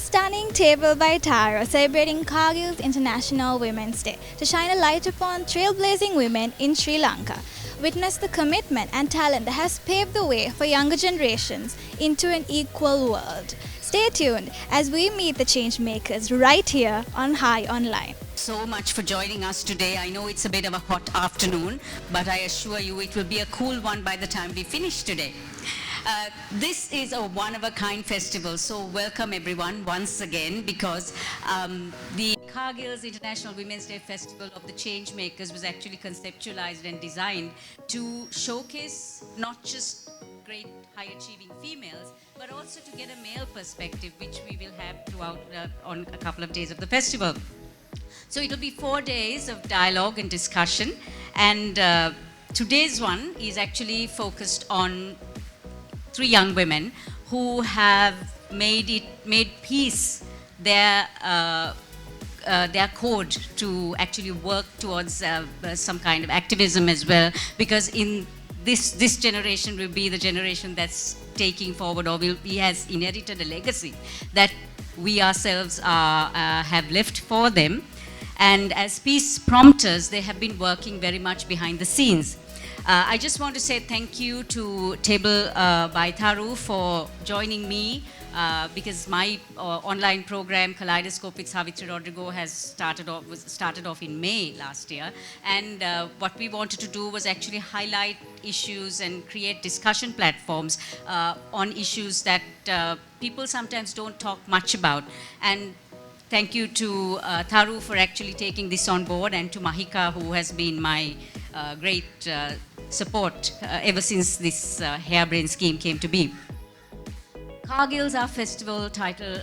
stunning table by Taro celebrating Kargil's International Women's Day to shine a light upon trailblazing women in Sri Lanka. Witness the commitment and talent that has paved the way for younger generations into an equal world. Stay tuned as we meet the change makers right here on High Online. So much for joining us today. I know it's a bit of a hot afternoon, but I assure you it will be a cool one by the time we finish today. This is a one-of-a-kind festival, so welcome everyone once again, because the Kargil's International Women's Day Festival of the Changemakers was actually conceptualized and designed to showcase not just great high-achieving females, but also to get a male perspective, which we will have throughout on a couple of days of the festival. So it will be 4 days of dialogue and discussion, and today's one is actually focused on 3 young women who have made peace their code to actually work towards some kind of activism as well, because in this generation will be the generation that's taking forward, or has inherited a legacy that we ourselves have left for them. And as peace prompters, they have been working very much behind the scenes. I just want to say thank you to Table by Tharu for joining me, because my online program Kaleidoscope with Savitri Rodrigo has started off in May last year, and what we wanted to do was actually highlight issues and create discussion platforms on issues that people sometimes don't talk much about. And thank you to Tharu for actually taking this on board, and to Mahika, who has been my great support ever since this harebrained scheme came to be. Kargil's our festival title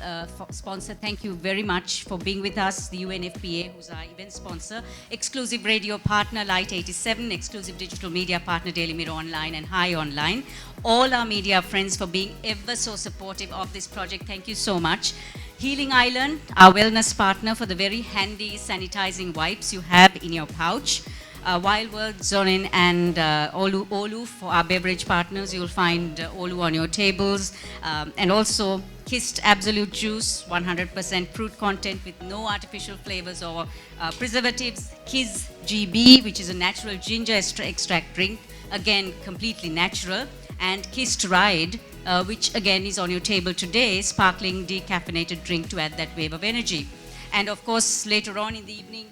sponsor. Thank you very much for being with us. The UNFPA, who's our event sponsor, exclusive radio partner Light 87, exclusive digital media partner Daily Mirror Online and High Online. All our media friends for being ever so supportive of this project. Thank you so much. Healing Island, our wellness partner, for the very handy sanitizing wipes you have in your pouch. Wild World, Zonin, and Olu for our beverage partners. You'll find Olu on your tables. And also Kissed Absolute Juice, 100% fruit content with no artificial flavors or preservatives. Kiss GB, which is a natural ginger extract drink, again completely natural. And Kissed Ride, which again is on your table today, sparkling decaffeinated drink to add that wave of energy. And of course, later on in the evening,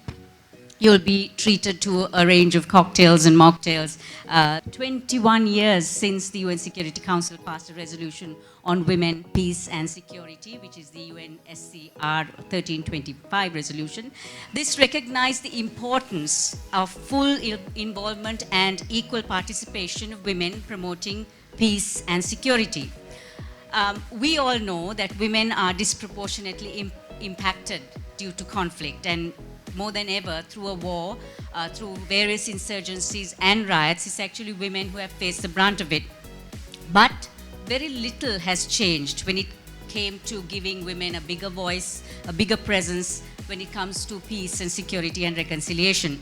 you'll be treated to a range of cocktails and mocktails. 21 years since the UN Security Council passed a resolution on women, peace and security, which is the UNSCR 1325 resolution. This recognized the importance of full involvement and equal participation of women promoting peace and security. We all know that women are disproportionately impacted due to conflict, and more than ever through a war, through various insurgencies and riots, it's actually women who have faced the brunt of it. But very little has changed when it came to giving women a bigger voice, a bigger presence when it comes to peace and security and reconciliation.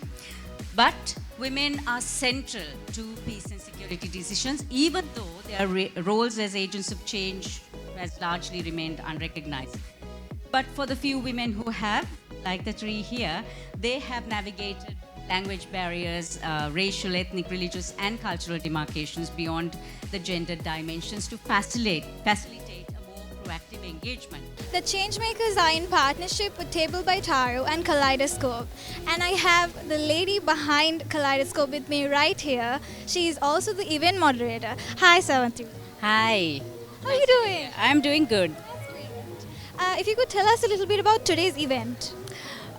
But women are central to peace and security decisions, even though their roles as agents of change has largely remained unrecognized. But for the few women who have, like the 3 here, they have navigated language barriers, racial, ethnic, religious, and cultural demarcations beyond the gendered dimensions to facilitate a more proactive engagement. The Changemakers are in partnership with Table by Taro and Kaleidoscope. And I have the lady behind Kaleidoscope with me right here. She is also the event moderator. Hi, Savanthi. Hi. How are you doing? I'm doing good. If you could tell us a little bit about today's event.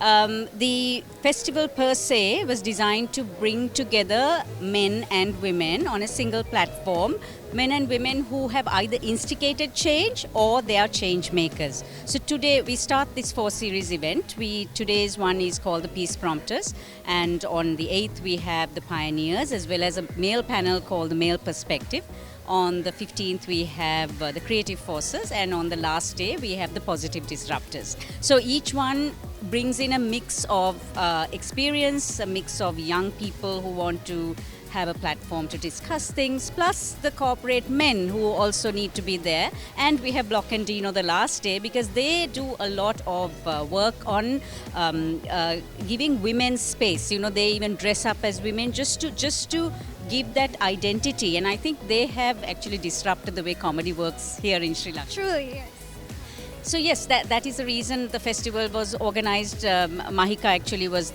The festival per se was designed to bring together men and women on a single platform, men and women who have either instigated change or they are change makers. So today we start this 4-series event. Today's one is called the Peace Prompters, and on the 8th we have the Pioneers, as well as a male panel called the Male Perspective. On the 15th, we have the Creative Forces, and on the last day, we have the Positive Disruptors. So each one brings in a mix of experience, a mix of young people who want to have a platform to discuss things, plus the corporate men who also need to be there. And we have Block and Dino the last day because they do a lot of work on giving women space. They even dress up as women just to give that identity. And I think they have actually disrupted the way comedy works here in Sri Lanka. Truly, yes. So yes, that is the reason the festival was organized. Mahika actually was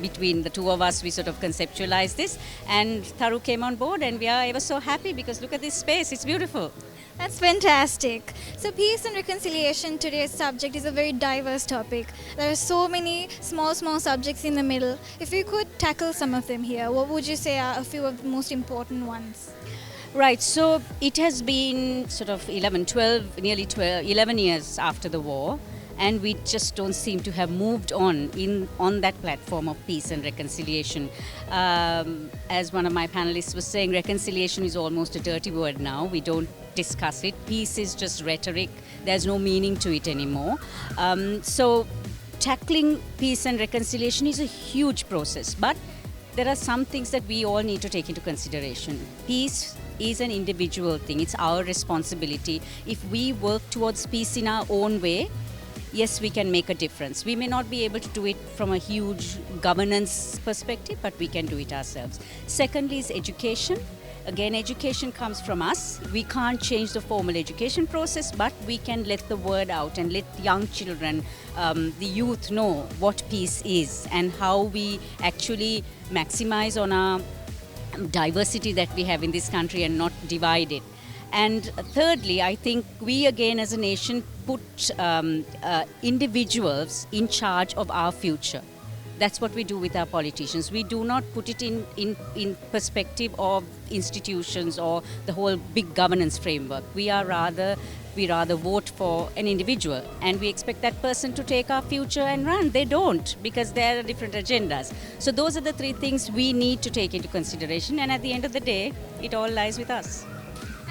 between the two of us. We sort of conceptualized this, and Tharu came on board, and we are ever so happy because look at this space; it's beautiful. That's fantastic. So peace and reconciliation, today's subject, is a very diverse topic. There are so many small subjects in the middle. If you could tackle some of them here, what would you say are a few of the most important ones? Right, so it has been sort of 11 years after the war, and we just don't seem to have moved on that platform of peace and reconciliation. As one of my panelists was saying, reconciliation is almost a dirty word now. We don't discuss it. Peace is just rhetoric. There's no meaning to it anymore. So tackling peace and reconciliation is a huge process, but there are some things that we all need to take into consideration. Peace is an individual thing. It's our responsibility. If we work towards peace in our own way, yes, we can make a difference. We may not be able to do it from a huge governance perspective, but we can do it ourselves. Secondly is education. Again, education comes from us. We can't change the formal education process, but we can let the word out and let young children, the youth know what peace is and how we actually maximize on our diversity that we have in this country and not divide it. And thirdly, I think we again as a nation put individuals in charge of our future. That's what we do with our politicians. We do not put it in perspective of institutions or the whole big governance framework. We rather vote for an individual, and we expect that person to take our future and run. They don't, because there are different agendas. So those are the three things we need to take into consideration, and at the end of the day, it all lies with us.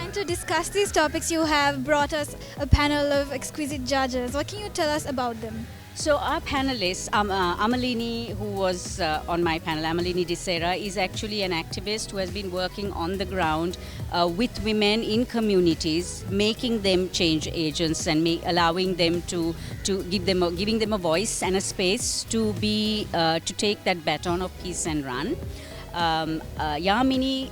And to discuss these topics, you have brought us a panel of exquisite judges. What can you tell us about them? So our panelist, Amalini, who was on my panel, Amalini Desera, is actually an activist who has been working on the ground with women in communities, making them change agents and allowing them to giving them a voice and a space to take that baton of peace and run. Yamini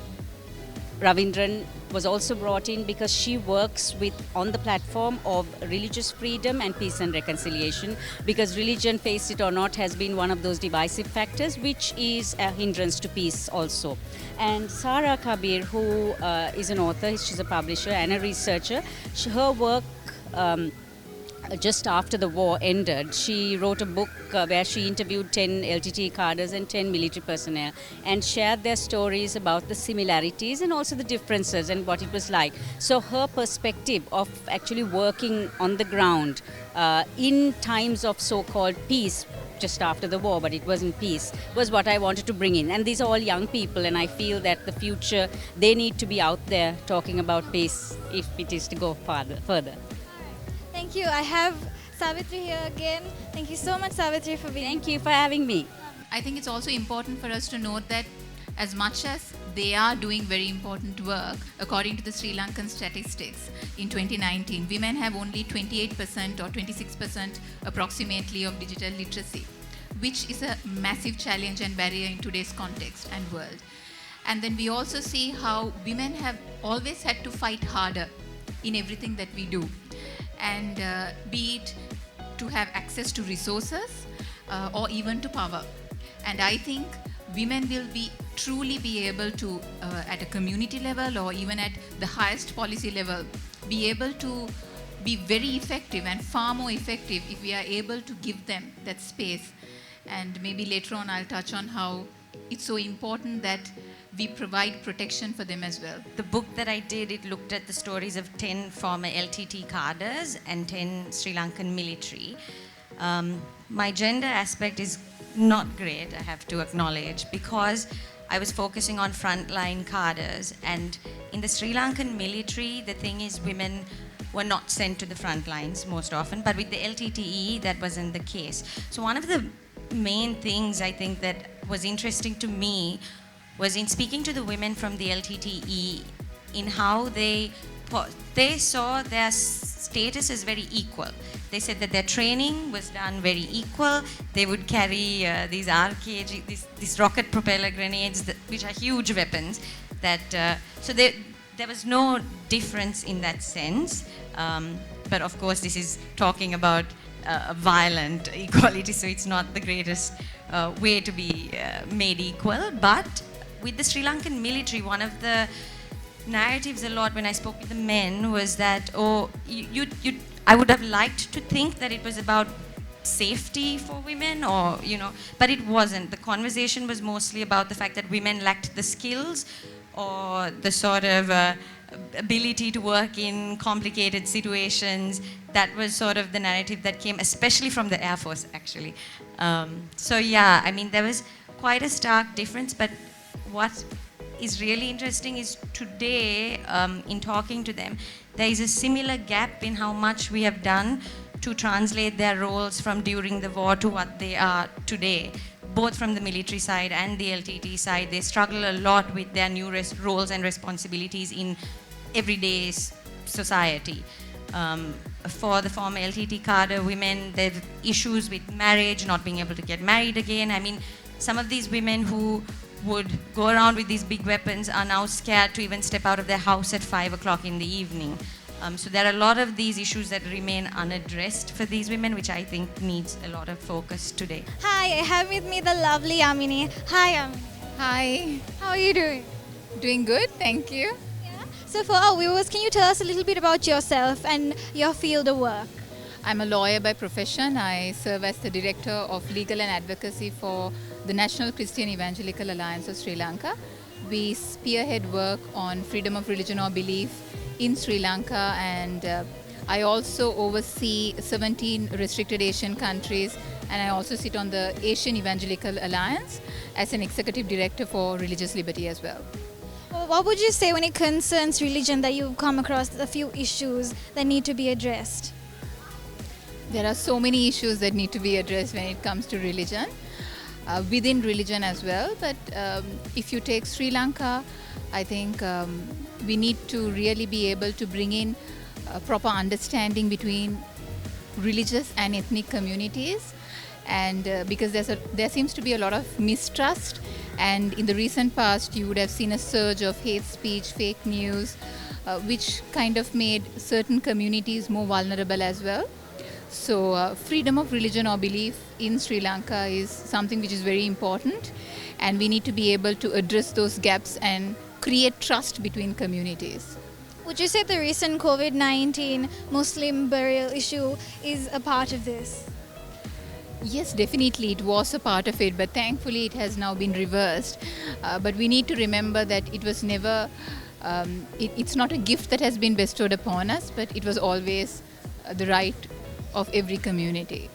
Ravindran was also brought in because she works on the platform of religious freedom and peace and reconciliation, because religion, face it or not, has been one of those divisive factors which is a hindrance to peace also. And Sara Kabir, who is an author, she's a publisher and a researcher, her work just after the war ended, she wrote a book where she interviewed 10 LTT cadres and 10 military personnel and shared their stories about the similarities and also the differences and what it was like. So her perspective of actually working on the ground in times of so-called peace, just after the war, but it wasn't peace, was what I wanted to bring in. And these are all young people, and I feel that the future, they need to be out there talking about peace if it is to go further. Thank you. I have Savitri here again. Thank you so much, Savitri, for being here. Thank you for having me. I think it's also important for us to note that as much as they are doing very important work, according to the Sri Lankan statistics, in 2019, women have only 28% or 26% approximately of digital literacy, which is a massive challenge and barrier in today's context and world. And then we also see how women have always had to fight harder in everything that we do. And be it to have access to resources or even to power. And I think women will truly be able to, at a community level or even at the highest policy level, be able to be very effective and far more effective if we are able to give them that space. And maybe later on I'll touch on how it's so important that we provide protection for them as well. The book that I did, it looked at the stories of 10 former LTT cadres and 10 Sri Lankan military. My gender aspect is not great, I have to acknowledge, because I was focusing on frontline cadres, and in the Sri Lankan military, the thing is women were not sent to the front lines most often, but with the LTTE, that wasn't the case. So one of the main things I think that was interesting to me was in speaking to the women from the LTTE in how they saw their status as very equal. They said that their training was done very equal. They would carry these RKG, these rocket propeller grenades, which are huge weapons. So there was no difference in that sense. But of course, this is talking about violent equality, so it's not the greatest way to be made equal. But with the Sri Lankan military, one of the narratives a lot when I spoke with the men was that, I would have liked to think that it was about safety for women, or but it wasn't. The conversation was mostly about the fact that women lacked the skills or the sort of ability to work in complicated situations. That was sort of the narrative that came, especially from the Air Force, actually. So yeah, I mean, there was quite a stark difference, but what is really interesting is today, in talking to them, there is a similar gap in how much we have done to translate their roles from during the war to what they are today. Both from the military side and the LTT side, they struggle a lot with their new roles and responsibilities in everyday society. For the former LTT cadre women, there are issues with marriage, not being able to get married again. I mean, some of these women who would go around with these big weapons are now scared to even step out of their house at 5 o'clock in the evening. So there are a lot of these issues that remain unaddressed for these women, which I think needs a lot of focus today. Hi, I have with me the lovely Amini. Hi, Amini. Hi, How are you doing? doing good, thank you. Yeah. So for our viewers, can you tell us a little bit about yourself and your field of work? I'm a lawyer by profession. I serve as the Director of Legal and Advocacy for the National Christian Evangelical Alliance of Sri Lanka. We spearhead work on freedom of religion or belief in Sri Lanka, and I also oversee 17 restricted Asian countries, and I also sit on the Asian Evangelical Alliance as an Executive Director for Religious Liberty as well. Well, what would you say when it concerns religion that you've come across a few issues that need to be addressed? There are so many issues that need to be addressed when it comes to religion, within religion as well. But if you take Sri Lanka, I think we need to really be able to bring in a proper understanding between religious and ethnic communities, and because there seems to be a lot of mistrust, and in the recent past you would have seen a surge of hate speech, fake news, which kind of made certain communities more vulnerable as well. So freedom of religion or belief in Sri Lanka is something which is very important, and we need to be able to address those gaps and create trust between communities. Would you say the recent COVID-19 Muslim burial issue is a part of this? Yes, definitely it was a part of it, but thankfully it has now been reversed. But we need to remember that it was never, it's not a gift that has been bestowed upon us, but it was always the right of every community.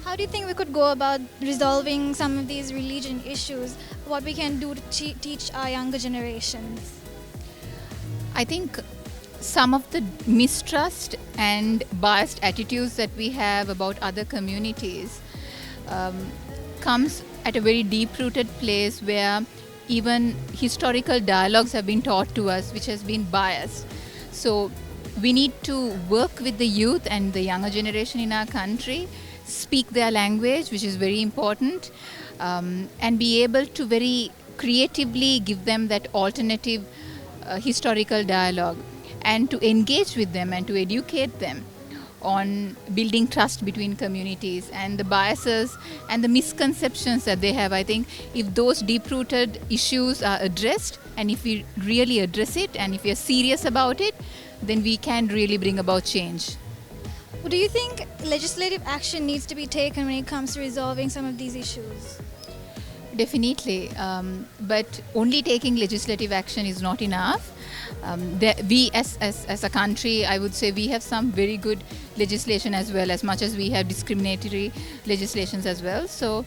How do you think we could go about resolving some of these religion issues? What we can do to teach our younger generations? I think some of the mistrust and biased attitudes that we have about other communities comes at a very deep-rooted place where even historical dialogues have been taught to us, which has been biased. So we need to work with the youth and the younger generation in our country, speak their language, which is very important, and be able to very creatively give them that alternative historical dialogue, and to engage with them and to educate them on building trust between communities and the biases and the misconceptions that they have. I think if those deep-rooted issues are addressed, and if we really address it, and if we are serious about it, then we can really bring about change. Do you think legislative action needs to be taken when it comes to resolving some of these issues? Definitely, but only taking legislative action is not enough. We as a country, I would say we have some very good legislation as well, as much as we have discriminatory legislations as well. So,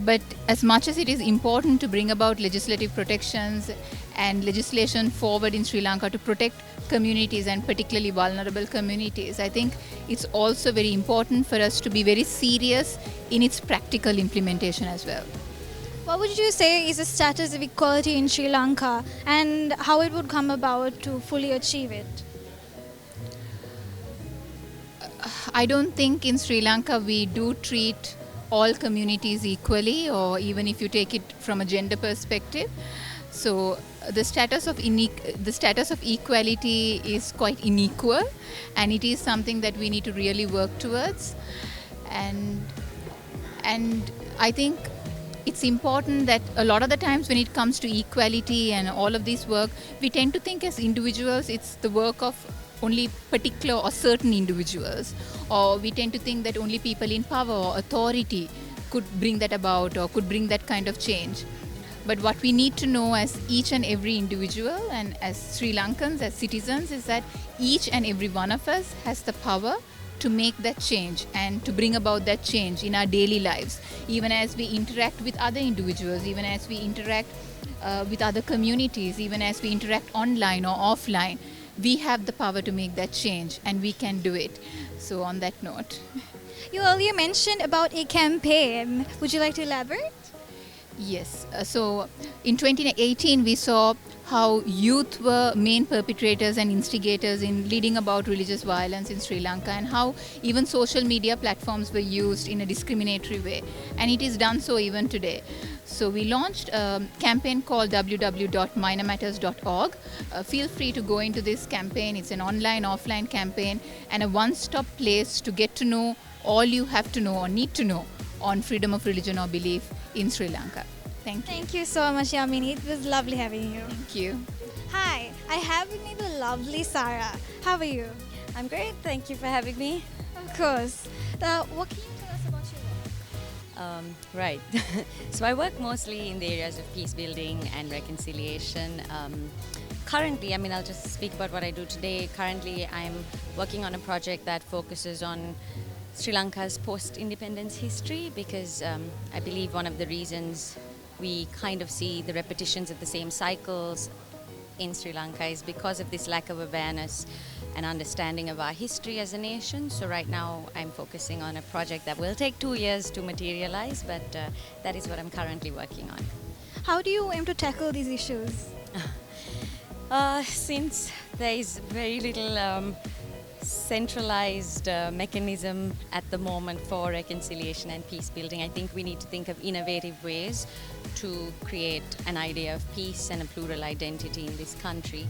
but as much as it is important to bring about legislative protections and legislation forward in Sri Lanka to protect communities and particularly vulnerable communities, I think it's also very important for us to be very serious in its practical implementation as well. What would you say is the status of equality in Sri Lanka and how it would come about to fully achieve it? I don't think in Sri Lanka we do treat all communities equally, or even if you take it from a gender perspective. So the status of equality is quite unequal, and it is something that we need to really work towards. And I think it's important that a lot of the times when it comes to equality and all of this work, we tend to think as individuals it's the work of only particular or certain individuals, or we tend to think that only people in power or authority could bring that about or could bring that kind of change. But what we need to know as each and every individual and as Sri Lankans, as citizens, is that each and every one of us has the power to make that change and to bring about that change in our daily lives, even as we interact with other individuals, even as we interact with other communities, even as we interact online or offline. We have the power to make that change, and we can do it. So on that note. You earlier mentioned about a campaign. Would you like to elaborate? Yes. So in 2018, we saw how youth were main perpetrators and instigators in leading about religious violence in Sri Lanka, and how even social media platforms were used in a discriminatory way. And it is done so even today. So we launched a campaign called www.minormatters.org. Feel free to go into this campaign. It's an online, offline campaign and a one-stop place to get to know all you have to know or need to know on freedom of religion or belief in Sri Lanka. Thank you. Thank you so much, Yamini. It was lovely having you. Thank you. Hi, I have with me the lovely Sarah. How are you? I'm great, thank you for having me. Of course. What can you tell us about your work? Right. So I work mostly in the areas of peace building and reconciliation. Currently, I'll just speak about what I do today. Currently, I'm working on a project that focuses on Sri Lanka's post-independence history, because I believe one of the reasons we kind of see the repetitions of the same cycles in Sri Lanka is because of this lack of awareness and understanding of our history as a nation. So right now I'm focusing on a project that will take 2 years to materialize, but that is what I'm currently working on. How do you aim to tackle these issues? Since there is very little centralized mechanism at the moment for reconciliation and peace building, I think we need to think of innovative ways to create an idea of peace and a plural identity in this country.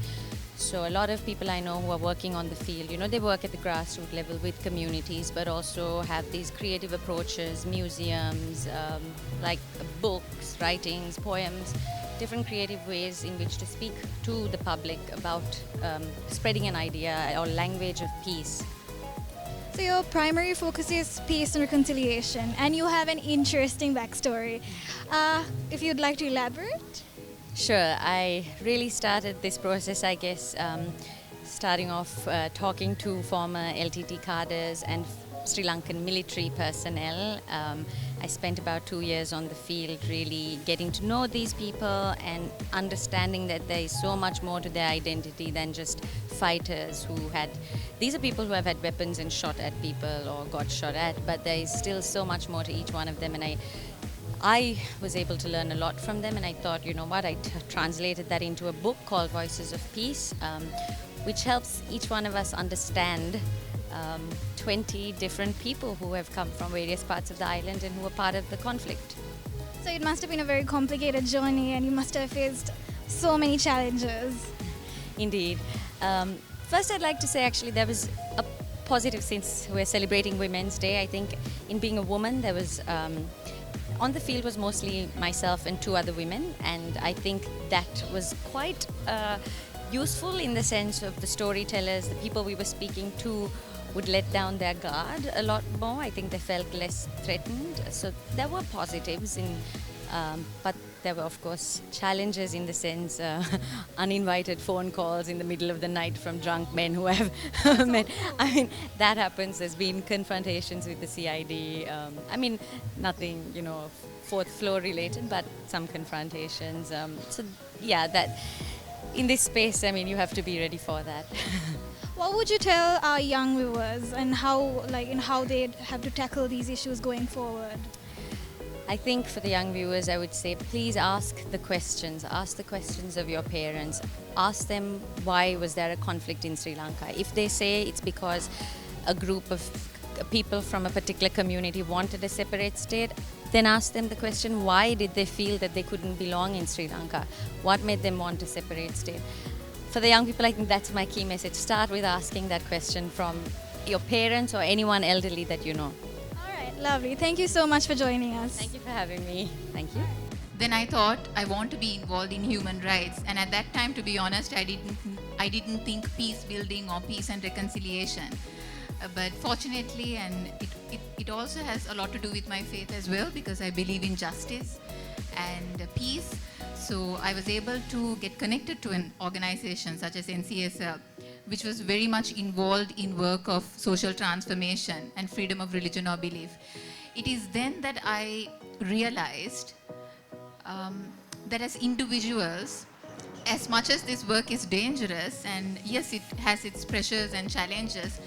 So a lot of people I know who are working on the field, they work at the grassroots level with communities, but also have these creative approaches, museums, like books, writings, poems, different creative ways in which to speak to the public about spreading an idea or language of peace. So your primary focus is peace and reconciliation, and you have an interesting backstory. If you'd like to elaborate? Sure. I really started this process, I guess, starting off talking to former LTT cadres and Sri Lankan military personnel. I spent about 2 years on the field really getting to know these people and understanding that there is so much more to their identity than just fighters these are people who have had weapons and shot at people or got shot at, but there is still so much more to each one of them, and I was able to learn a lot from them, and I thought, I translated that into a book called Voices of Peace, which helps each one of us understand 20 different people who have come from various parts of the island and who are part of the conflict. So it must have been a very complicated journey, and you must have faced so many challenges. Indeed. First, I'd like to say actually there was a positive, since we're celebrating Women's Day. I think in being a woman, there was on the field was mostly myself and 2 other women, and I think that was quite useful in the sense of the storytellers, the people we were speaking to would let down their guard a lot more. I think they felt less threatened. So there were positives, but there were, of course, challenges in the sense uninvited phone calls in the middle of the night from drunk men who have met. That happens. There's been confrontations with the CID. Nothing, 4th floor related, but some confrontations. That in this space, you have to be ready for that. What would you tell our young viewers and how they have to tackle these issues going forward? I think for the young viewers, I would say please ask the questions. Ask the questions of your parents. Ask them why was there a conflict in Sri Lanka. If they say it's because a group of people from a particular community wanted a separate state, then ask them the question, why did they feel that they couldn't belong in Sri Lanka? What made them want a separate state? For the young people, I think that's my key message. Start with asking that question from your parents or anyone elderly that you know. All right, lovely. Thank you so much for joining us. Thank you for having me. Thank you. Then I thought I want to be involved in human rights, and at that time, to be honest, I didn't think peace building or peace and reconciliation. But fortunately, and it also has a lot to do with my faith as well, because I believe in justice and peace. So I was able to get connected to an organization such as NCSL, which was very much involved in work of social transformation and freedom of religion or belief. It is then that I realized that as individuals, as much as this work is dangerous, and yes, it has its pressures and challenges,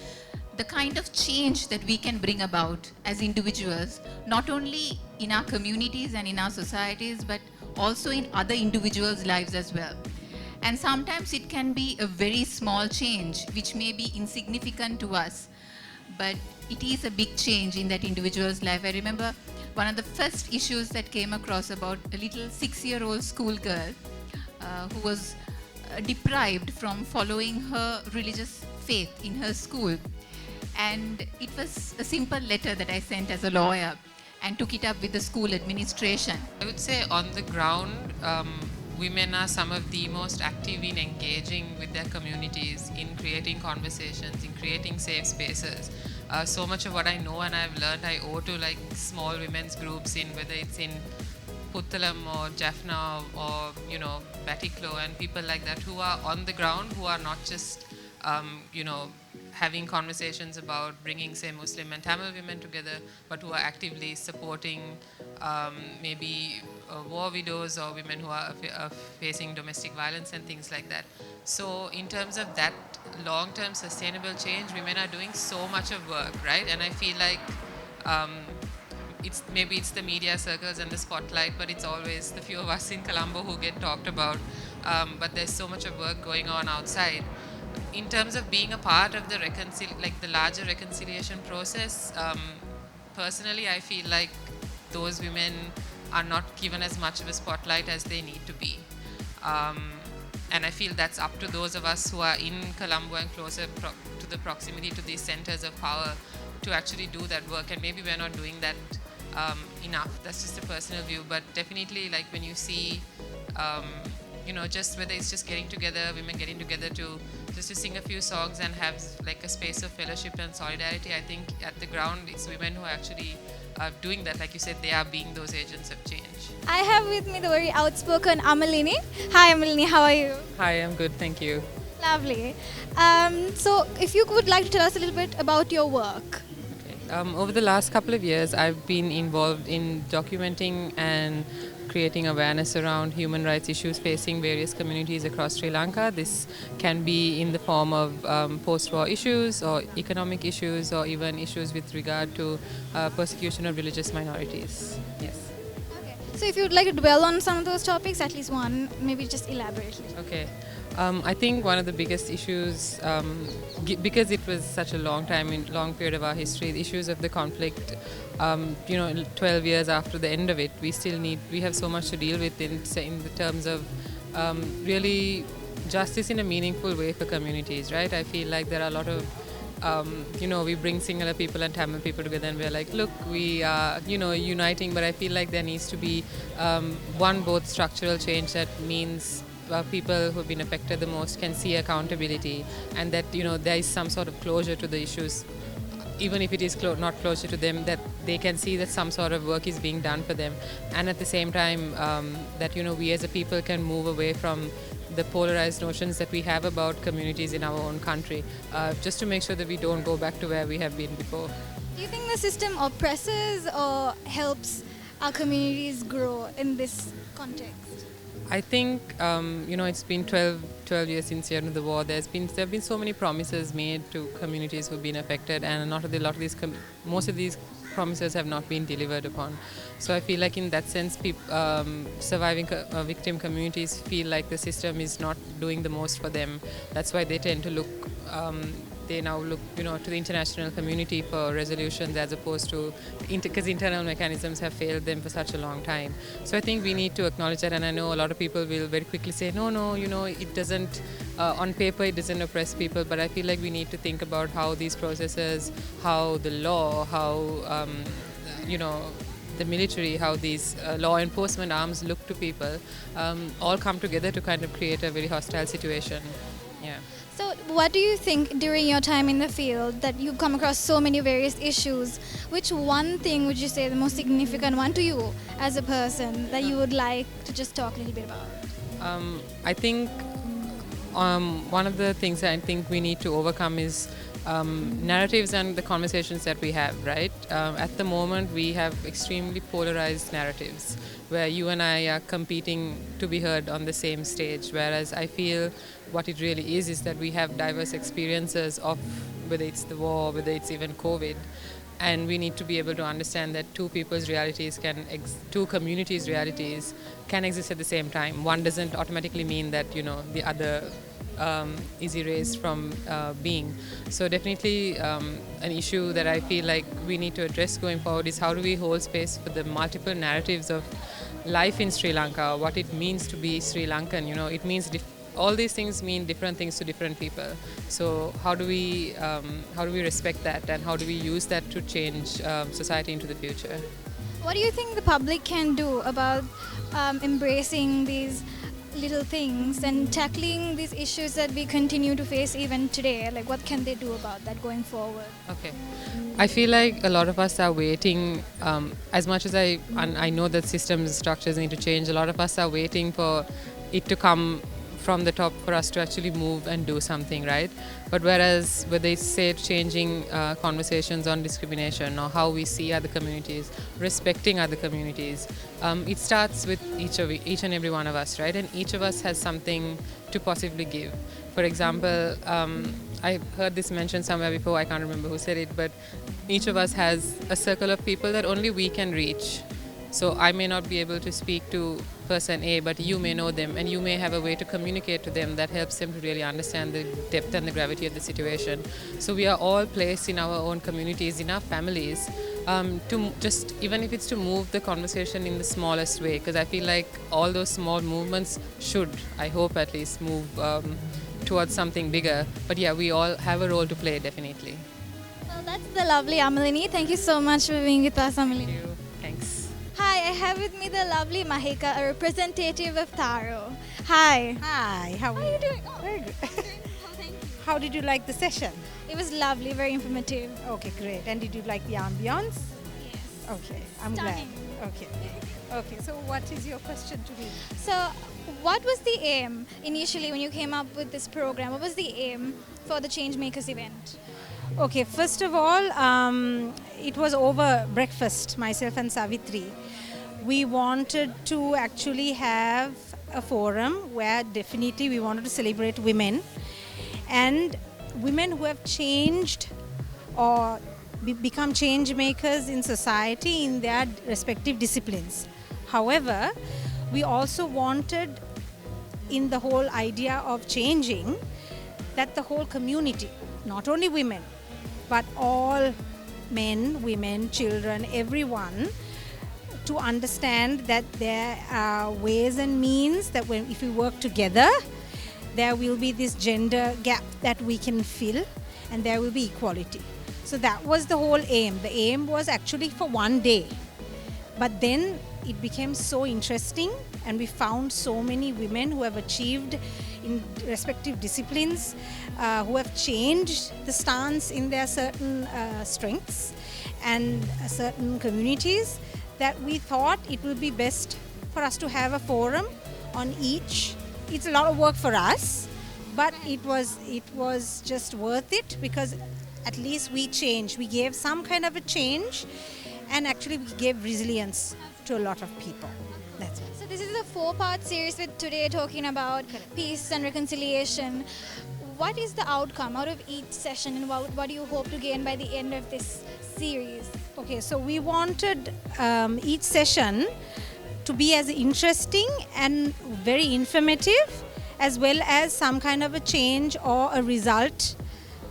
the kind of change that we can bring about as individuals, not only in our communities and in our societies, but also in other individuals' lives as well. And sometimes it can be a very small change, which may be insignificant to us, but it is a big change in that individual's life. I remember one of the first issues that came across about a little 6-year-old schoolgirl who was deprived from following her religious faith in her school. And it was a simple letter that I sent as a lawyer and took it up with the school administration. I would say on the ground, women are some of the most active in engaging with their communities, in creating conversations, in creating safe spaces. So much of what I know and I've learned, I owe to like small women's groups in whether it's in Puttalam or Jaffna or Batiklo and people like that who are on the ground, who are not just having conversations about bringing, say, Muslim and Tamil women together, but who are actively supporting maybe war widows or women who are facing domestic violence and things like that. So in terms of that long-term sustainable change, women are doing so much of work, right? And I feel like it's the media circles and the spotlight, but it's always the few of us in Colombo who get talked about. But there's so much of work going on outside. In terms of being a part of the the larger reconciliation process, personally, I feel like those women are not given as much of a spotlight as they need to be. And I feel that's up to those of us who are in Colombo and closer to the proximity to these centers of power to actually do that work. And maybe we're not doing that enough. That's just a personal view. But definitely, like when you see, just whether it's just getting together, women getting together to sing a few songs and have like a space of fellowship and solidarity, I think at the ground it's women who are actually doing that. Like you said, they are being those agents of change. I have with me the very outspoken Amalini. Hi Amalini, how are you? Hi, I'm good, thank you. Lovely. So if you would like to tell us a little bit about your work. Over the last couple of years, I've been involved in documenting and creating awareness around human rights issues facing various communities across Sri Lanka. This can be in the form of post-war issues or economic issues or even issues with regard to persecution of religious minorities. Yes. Okay. So if you would like to dwell on some of those topics, at least one, maybe just elaborate. Okay. I think one of the biggest issues, because it was such a long period of our history, the issues of the conflict, 12 years after the end of it, we have so much to deal with in the terms of really justice in a meaningful way for communities, right? I feel like there are a lot of we bring Sinhala people and Tamil people together and we're like, look, we are, uniting, but I feel like there needs to be both structural change that means people who have been affected the most can see accountability, and that there is some sort of closure to the issues, even if it is not closure to them, that they can see that some sort of work is being done for them, and at the same time that we as a people can move away from the polarized notions that we have about communities in our own country, just to make sure that we don't go back to where we have been before. Do you think the system oppresses or helps our communities grow in this context? I think it's been 12 years since the end of the war. There have been so many promises made to communities who've been affected, and most of these promises have not been delivered upon. So I feel like in that sense, surviving victim communities feel like the system is not doing the most for them. That's why they tend to look, they now look, to the international community for resolutions as opposed to, because internal mechanisms have failed them for such a long time. So I think we need to acknowledge that, and I know a lot of people will very quickly say, no, it doesn't, on paper it doesn't oppress people, but I feel like we need to think about how these processes, how the law, how, the military, how these law enforcement arms look to people, all come together to kind of create a very hostile situation. Yeah. So, what do you think during your time in the field that you've come across so many various issues? Which one thing would you say the most significant one to you as a person that you would like to just talk a little bit about? I think one of the things that I think we need to overcome is narratives and the conversations that we have, right? At the moment, we have extremely polarized narratives where you and I are competing to be heard on the same stage, whereas I feel what it really is that we have diverse experiences of whether it's the war, whether it's even COVID, and we need to be able to understand that two people's realities two communities' realities can exist at the same time. One doesn't automatically mean that, the other is erased from being. So definitely an issue that I feel like we need to address going forward is how do we hold space for the multiple narratives of life in Sri Lanka, what it means to be Sri Lankan. It means all these things mean different things to different people. So how do we respect that, and how do we use that to change society into the future? What do you think the public can do about embracing these little things and tackling these issues that we continue to face even today? Like, what can they do about that going forward? Okay. I feel like a lot of us are waiting, as much as I know that systems and structures need to change, a lot of us are waiting for it to come from the top for us to actually move and do something, right? But whereas whether it's, say, changing conversations on discrimination or how we see other communities, respecting other communities, it starts with each and every one of us, right? And each of us has something to possibly give. For example, I heard this mentioned somewhere before, I can't remember who said it, but each of us has a circle of people that only we can reach. So I may not be able to speak to person A, but you may know them, and you may have a way to communicate to them that helps them to really understand the depth and the gravity of the situation. So we are all placed in our own communities, in our families, to just, even if it's to move the conversation in the smallest way, because I feel like all those small movements should, I hope at least, move towards something bigger. But yeah, we all have a role to play, definitely. Well, that's the lovely Amalini. Thank you so much for being with us, Amalini. Thank you. Thanks. Hi, I have with me the lovely Mahika, a representative of Tharo. Hi. Hi, how How are you doing? Very good. Thank you. How did you like the session? It was lovely, very informative. Okay, great. And did you like the ambience? Yes. Okay, I'm Stunning. glad. Okay. Okay, so what is your question to me? So, what was the aim initially when you came up with this program? What was the aim for the Changemakers event? Okay, first of all, it was over breakfast, myself and Savitri. We wanted to actually have a forum where definitely we wanted to celebrate women and women who have changed or become change makers in society in their respective disciplines. However, we also wanted, in the whole idea of changing, that the whole community, not only women, but all men, women, children, everyone, to understand that there are ways and means that if we work together, there will be this gender gap that we can fill, and there will be equality. So that was the whole aim. The aim was actually for one day. But then it became so interesting, and we found so many women who have achieved in respective disciplines, who have changed the stance in their certain strengths and certain communities, that we thought it would be best for us to have a forum on each. It's a lot of work for us, but it was just worth it, because at least we changed. We gave some kind of a change, and actually we gave resilience to a lot of people. That's it. So this is a 4-part series with today talking about peace and reconciliation. What is the outcome out of each session, and what do you hope to gain by the end of this series? Okay, so we wanted each session to be as interesting and very informative, as well as some kind of a change or a result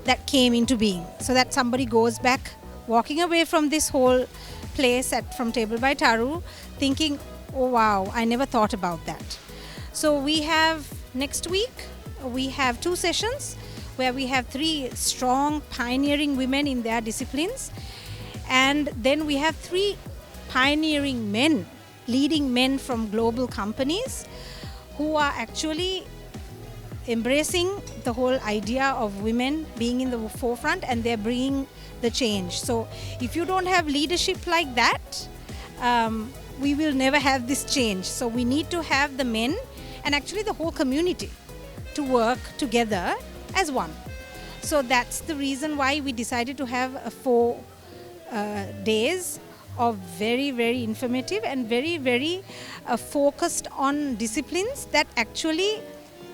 that came into being, so that somebody goes back walking away from this whole place from Table by Taru thinking, oh wow, I never thought about that. So we have next week, we have 2 sessions where we have 3 strong pioneering women in their disciplines, and then we have 3 pioneering men, leading men from global companies who are actually embracing the whole idea of women being in the forefront, and they're bringing the change. So if you don't have leadership like that, we will never have this change. So we need to have the men and actually the whole community to work together as one. So that's the reason why we decided to have 4 days of very, very informative and very, very focused on disciplines that actually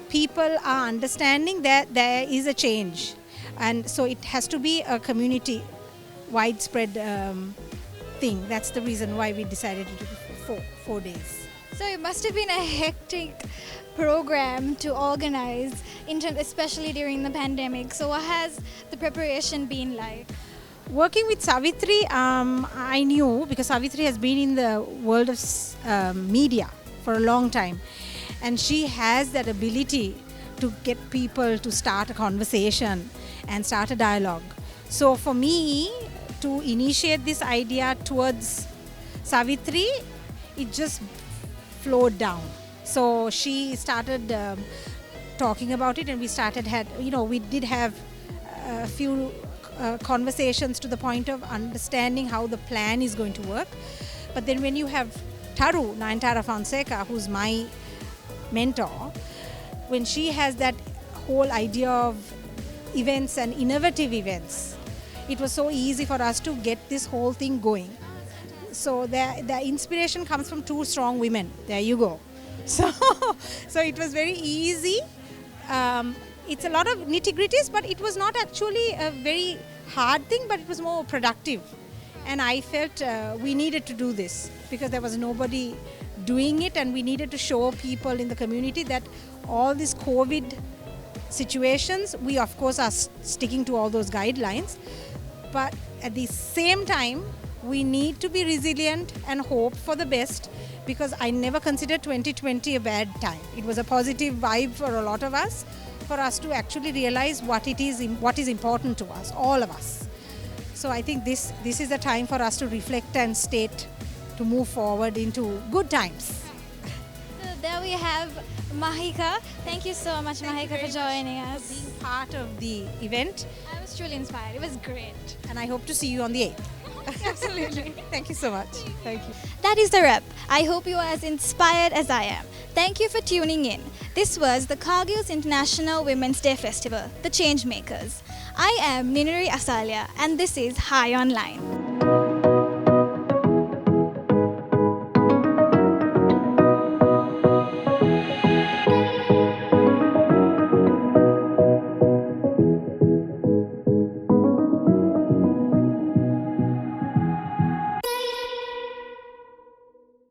people are understanding that there is a change. And so it has to be a community widespread thing. That's the reason why we decided to do 4 days. So it must have been a hectic program to organize, especially during the pandemic. So what has the preparation been like? Working with Savitri, I knew, because Savitri has been in the world of media for a long time, and she has that ability to get people to start a conversation and start a dialogue. So for me to initiate this idea towards Savitri, it just flowed down. So she started talking about it, and we did have a few conversations to the point of understanding how the plan is going to work. But then when you have Taru, Nayantara Fonseca, who's my mentor, when she has that whole idea of events and innovative events, it was so easy for us to get this whole thing going. So the inspiration comes from 2 strong women. There you go. So it was very easy. It's a lot of nitty-gritties, but it was not actually a very hard thing, but it was more productive. And I felt we needed to do this because there was nobody doing it, and we needed to show people in the community that all these COVID situations, we of course are sticking to all those guidelines, but at the same time, we need to be resilient and hope for the best, because I never considered 2020 a bad time. It was a positive vibe for a lot of us, for us to actually realize what is important to us, all of us. So I think this is a time for us to reflect and state, to move forward into good times. So there we have Mahika. Thank you so much, Mahika, for joining us. For being part of the event. I was truly inspired. It was great. And I hope to see you on the 8th. Absolutely. Thank you so much. Thank you. That is the wrap. I hope you are as inspired as I am. Thank you for tuning in. This was the Cargill's International Women's Day Festival, The Changemakers. I am Ninuri Asalia, and this is High Online.